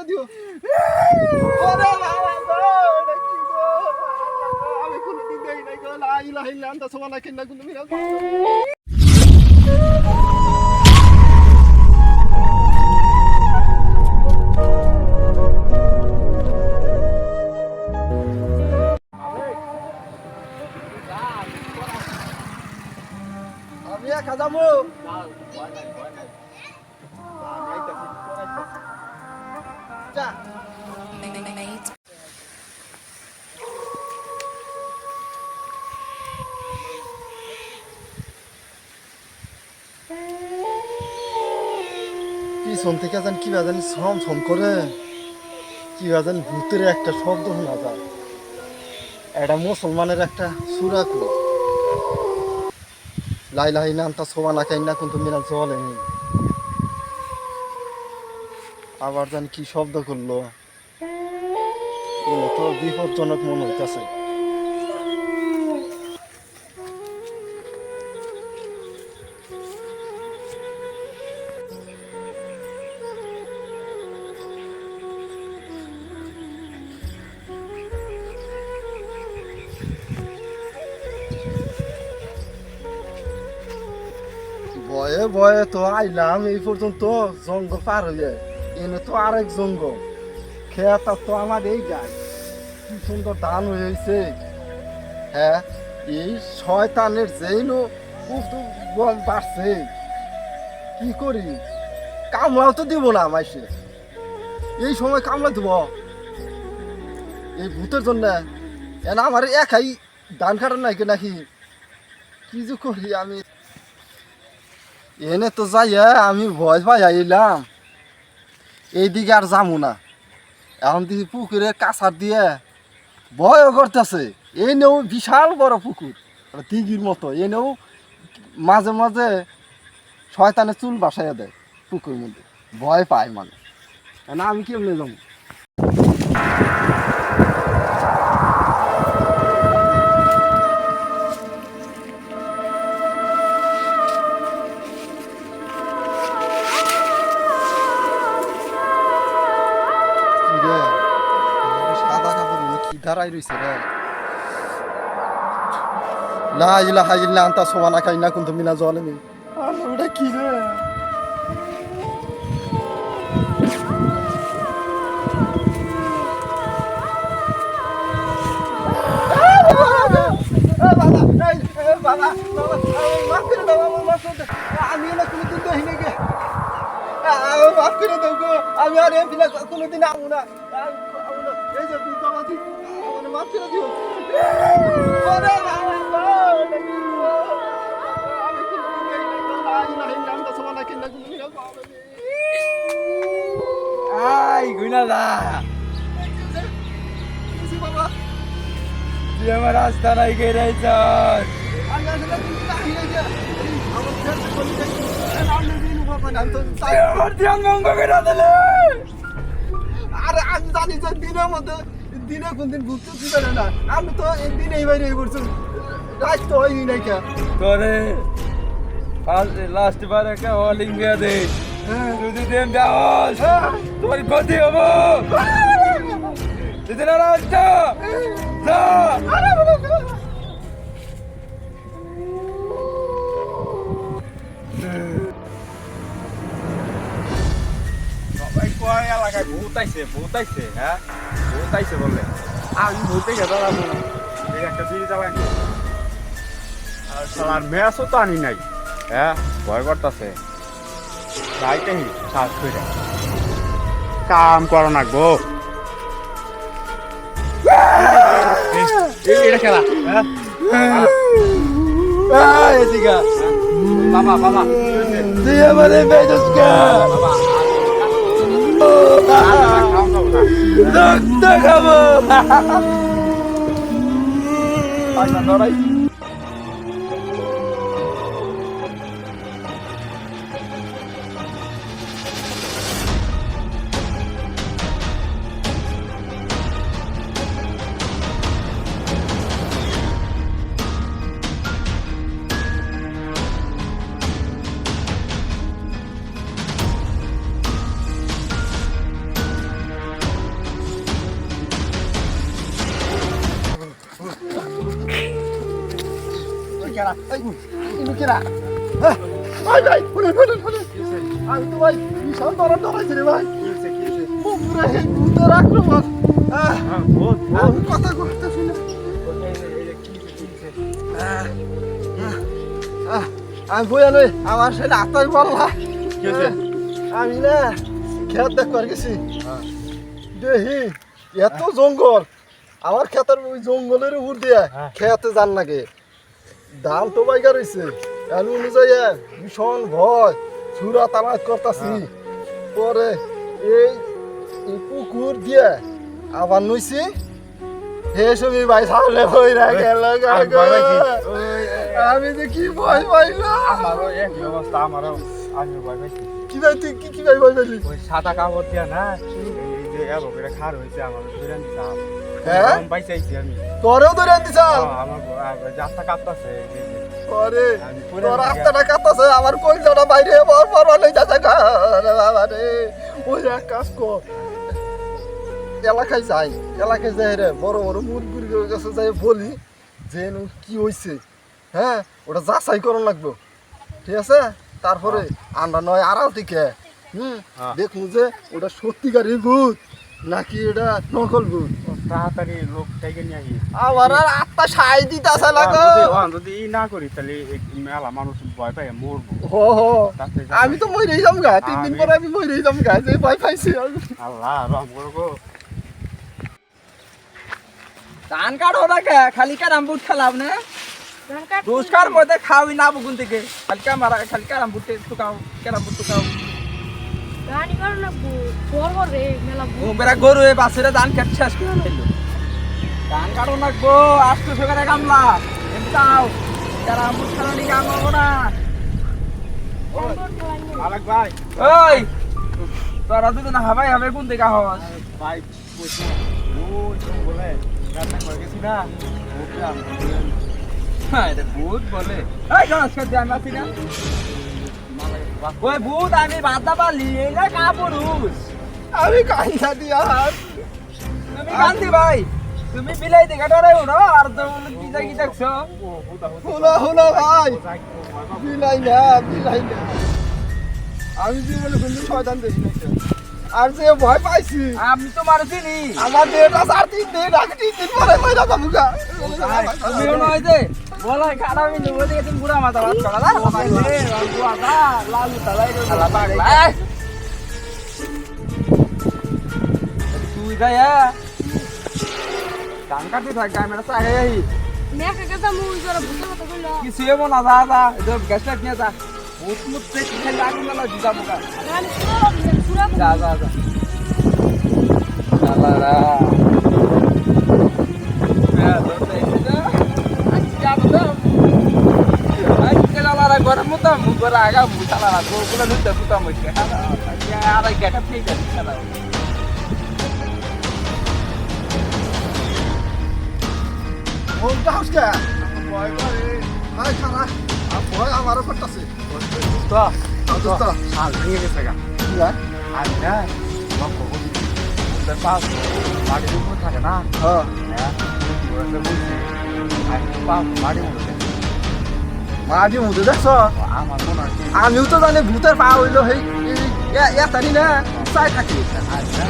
দিও ওরে বাবা গো এটা কি গো আমি কোনোদিন দেই নাই গো লা ইলাহা ইল্লা আনতা সুবহানাকা ইন্নী কুনতু মিনাল আমি একা যাবো যা পিছন থেকে যেন কি জানি ছম ছম করে কি জানি ভূতের একটা শব্দ শোনা যায় এটা মুসলমানের একটা সূরা কো লা ইলাহা ইল্লা আনতা সুবহানাকা ইন্নী কুনতু মিনাজ জালিমিন আবার জানি কি শব্দ করলো এগুলো তো বিপজ্জনক মনে হইতেছে ভয়ে ভয়ে তো আইলাম এই পর্যন্ত জঙ্গল পার হইয়ে এনে তো আরেক জঙ্গল খেয়াটা তো আমার এই গাছ কি সুন্দর ধান হয়েছে হ্যাঁ এই শয়তানের যেইনো গম বাড়ছে কি করি কামড়াও তো দিব না মাইসে এই সময় কামড়া দিব এই ভূতের জন্য এনা আমার একাই ধান কাটার নাকি নাকি কি যে করি আমি এনে তো যাই আমি ভয় পাই আইলাম এইদিকে আর যাবো না এখন দেখি পুকুরে কাছার দিয়ে ভয় করতেছে এনেও বিশাল বড় পুকুর দিঘির মতো এনেও মাঝে মাঝে শয়তানে চুল বাসাইয়া দেয় পুকুরের মধ্যে ভয় পায় মানে না আমি কেমনে যাবো দাঁড়াই রইছে রে লা ইলাহা ইল্লা আনতা সুবহানাকা ইন্নী কুনতু মিনাজ জালিমিন ওটা কি রে আমি না কোনোদিন দেখি নাকি মাফ করে দাও গো আমি আর এমপি না কোনোদিন আমু না এই যে মাফ করে দিও ওরে বাবা আমি কোনোদিন দেই নাই লা ইলাহা ইল্লা আনতা সুবহানাকা ইন্নী কুনতু মিনাজ জালিমিন আই গুনা দা বাবা তুই আমার রাস্তা নাই গে রাইছস আমি আসলে তুমি তাই নাই যে আমার ছেলে কোন যাই আমি দিন বাবা না তো আমার ধ্যান ভঙ্গ করে দিলে আরে আমি জানি যে দিনের মধ্যে দিনে কোন দিন ঘুরতে দিবে না আমি তো এই দিনেই বাইরে করছি রাত তো হয়নি নাই কে করে লাস্ট বার একটা অল ইন্ডিয়া দে যদি দেন দাওস তোর গতি হবো যদি না রাস্তা যা সবাই কয় এলাকায় ভূত আইছে হ্যাঁ ভূত আইছে বলে আমি ভূতে গেলাম এই একটা বিড়ি চালাই আর শালার ম্যাচও তো আনি নাই হ্যাঁ ভয় করতেছে যাইতেই শ্বাস করে কাম করো না গো এটা খেলা হ্যাঁ এদিকে বাবা বাবা তুই আমাদের বেজস্কা রক্ত খাবো কারা ইনু কেরা ভাই ভাই শুনুন আমি তো ভাই বিশাল ডরাইছি রে ভাই পুরা হে ভূতের আক্রমণ বহুত কথা কথা শুনে আমি বইয়া নই আমার সেটা আত্মাই বললা আমি না খেত দেখ করে গেছি দেখি এত জঙ্গল আমার খেতের ওই জঙ্গলের উপর দিয়ে খেতে যান লাগে ধান তো বাইকা রয়েছে এলু অনুযায়ী ভীষণ ভয় চূড়া তালাত করতেছি পরে এই পুকুর দিয়ে আবার নইছি হে সময় ভাই সামনে হয়ে গেল আমি যে কি ভয় পাইলাম আমারও এক অবস্থা আমারও আমি ভয় পাইছি কি ভাই তুই কি ভাই ভয় পাইলি ওই সাদা কাপড় দিয়া না এই যে এলো করে খার হয়েছে আমার ধরে দিতাম হ্যাঁ পাইছি আমি তোরেও ধরে আনতিস আমার রাস্তা কাটতাছে পরে তোর রাস্তাটা কাটতাছে আমার কলজাটা বাইরে পর লই যাচ্ছে বাবা রে ওই এক কাজ কর এলাকায় যাই রে বড় বড় মুরগির কাছে যাই বলি যে কি হয়েছে হ্যাঁ ওটা যাচাই করা লাগবে ঠিক আছে তারপরে আমরা নয় আড়াল থেকে দেখবো যে ওটা সত্যিকারই ভূত নাকি এটা নকল ভূত তাড়াতাড়ি লোক থেকে নিয়ে আসি আমার আর আত্মা সাই দিতেছে লাগো যদি ই না করি তাহলে মেলা মানুষ ভয় পাই মরবো হো আমি তো মরেই যাম গা 3 দিন পরে আমি মরেই যাম গা যে ভয় পাইছি আল্লাহ রহম করবো ধান কাটো না কে খালি ক্যারাম বুট খেলাম না রোজকার মধ্যে খাওয়াই না বগুন থেকে খালি ক্যারাম বুট টুকাও ক্যারাম বুট টুকাও রানি করো না বড় রে মেলা বেড়া গরু এ বাসেরে ধান কাট শেষ করে ফেললো ধান কাটো নাকবো আজকে সকালে কামলা এমতাও ক্যারাম বুট খেলা নিয়ে কামবো না আলাক ভাই ওই তোরা দুজন হাবাই হবে কোন থেকে হস ভাই কইছ ওই বলে রান্না করে গেছি না হ্যাঁ রে ভূত বলে এই গাছ খেতে আমি আছি না ওই ভূত আমি বাদা পালি এটা কাপুরুষ আমি কাইনা দিয়া তুমি গান্ধী ভাই তুমি বিলাই দেখা ডরাই উঠো আর তো কি দেখছো হলো ভাই বিলাই না আমি যে বলে বন্ধু শয়তান দেখি না আর যে ভয় পাইছি আমি তো মার চিনি আমার দেহটা 4-3 দিন আগে 3 দিন পরে মইরা যাবো গা তুমিও নয় যে বলাই খারাপ নি ওই দিকে তুমি বুড়া মাথা বাদ করা না ভাই রে বুয়া দা লালু তালাই রে শালা পাগলা তুই গায়া গান কাটি থাক গায় মেরা সাহে আই মেকা কাজা মুই জরা ভূত কথা কইলো কিছু এমো না যা এটা গ্যাস লাইট নিয়ে যা ভূত মুত থেকে খালি আগুন না দিবা মুকা রানি সুরা যা শালারা গরম মতো মুগরা আগা মুসালা গোগুলা নুতে পুতা মইছে আর গেটা ঠিক আছে শালা ও গাউসকা ভয় করে আই খারা আর ভয় আমারও করতেছে তো দোস্ত হাল ভেঙে গেছে গা ইয়া আর না লক্ষ্য করি ওদের পাশ বাড়ির উপর থাকে না হ্যাঁ ওরা বলছি আর পাশ বাড়ির মধ্যে মাঝে মধ্যে দেখছ আমার মনে হয় আমিও তো জানি ভূতের পা হইলো সেই তারি না চাই থাকি আর না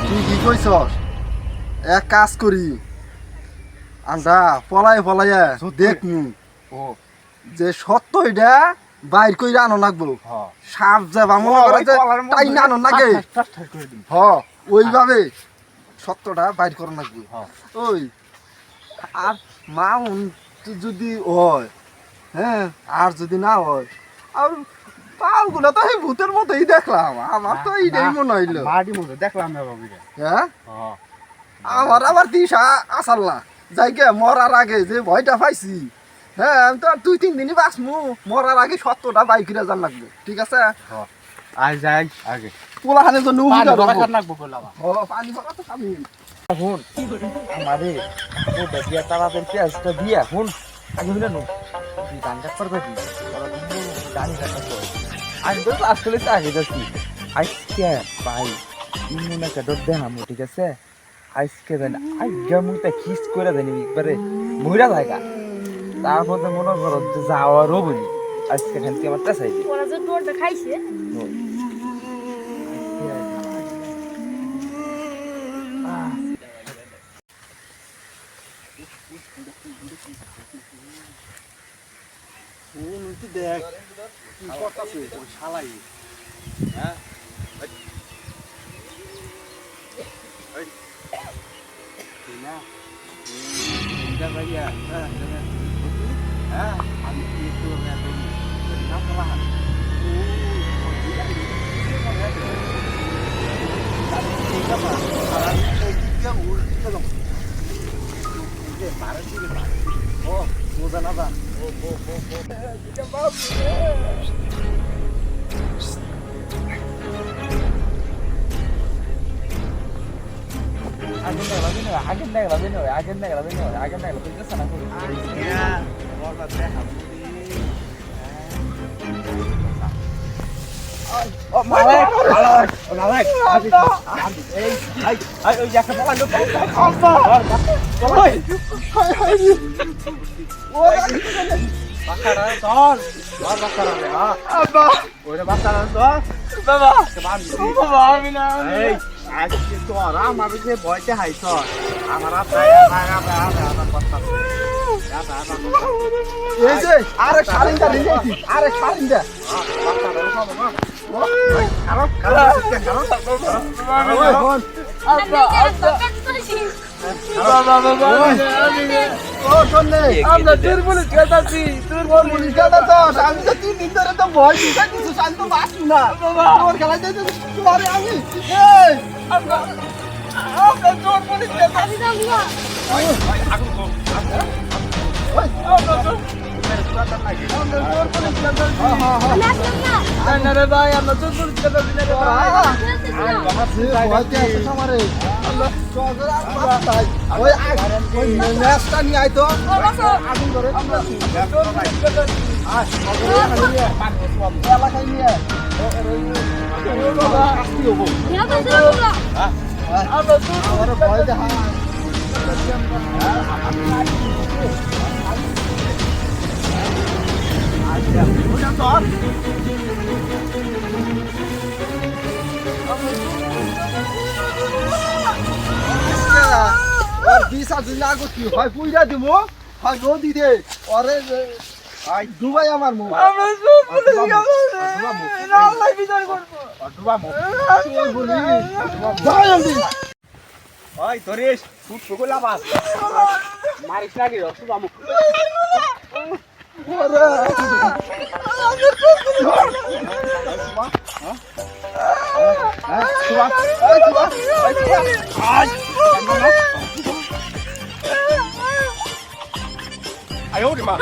তুই কি কইছ এক কাজ করি আমরা পলাইয়া দেখমু ও যে সত্য এটা বাইর কইরা আনো লাগবো হ্যাঁ সাপ যাবা মনে করে যে তাই না আনো লাগে করে দিন হ ওইভাবে সত্যটা বাইর করা লাগবে হ্যাঁ ওই আর মাউন যদি হয় হ্যাঁ আর যদি না হয় আর পালগুলো তো এই ভূতের মতোই দেখলাম আমার তো এইটাই মনে হইলো বাড়ির মধ্যে দেখলাম না বাবিরে হ্যাঁ হ্যাঁ আমার আবার দিশা আসাল্লা যাইকে মরার আগে যে ভয়টা পাইছি হ্যাঁ আমি তো আর 2-3 দিনই বাঁচমু মরার আগে সত্যটা বাইক কিরা জান লাগবে ঠিক আছে আজ যাই আগে পোলাহানের জন্য উপকার হবো। লাগবো বললাম ও, পানি ভরা তো খাবি। এখন আমারে ও বেটিয়া তাড়াতাড়ি পেঁয়াজটা দিয়ে এখন আগে হইলে নো তুই গান কাট করবে কি গান কাট করবে আমি তো আসলে আগে যাচ্ছি আজকে ভাই ইমন একটা ডট দেন আমু ঠিক আছে আজকে দেন আজ্ঞা মুইটা খিস করে দেন একবারে মইরা জায়গা তারপর তো মনে করো যে যাওয়ারও বলি আজকে খানকে আমার চাই দি ওরা যে ডোরটা খাইছে দেখ কি করতাছে ওই শালাই হ্যাঁ এই তুই না এটা ভাইয়া হ্যাঁ আমি কি তোর না তুমি না পালা আগের নাগলা তুই তো সানা করি ও মালিক এই আই ওই একটা বলা লোক ওই বাকারা চল বাকারা রে হ্যাঁ আব্বা ওরে বাকারা চল বাবা বাবা আমি না এই আজকে তো আমার যে ভয়তে হাইছ আমার আমার কথা এই যে আরে শালিনটা নিয়েছি আরে শালিনটা খারাপ খারাপ ওই বোন ও শুনলে আমরা দুর্বল খেতাছি তোর পুলিশ গাদা তো আমি তো 3 দিন ধরে তো ভয় দিছি কিছু শান্ত বাসু না তোর খেলা দিতে তোমারে আমি এই আমরা জোর পুলিশ খেতাছি না রে ভাই আমরা জোর পুলিশ খেতাছি না রে ভাই ভয়তে আছে আমারে আল্লাহ চল ওই ম্যাচটা নিয়ে আইতো আগুন ধরে এলাকায় নিয়ে আমার ভয় দেখা বিশ আর দিন আগে কি হয় পুইরা দিব হয় নদী দে ওরে ডুবাই আমার মুখ আমরা জোর পুলিশ খেতাছি না আল্লাহ বিচার করব ওই ধরিস ফুট ফুকলা বাস মারিস না কি রক্ত আমু আয় ওরে মা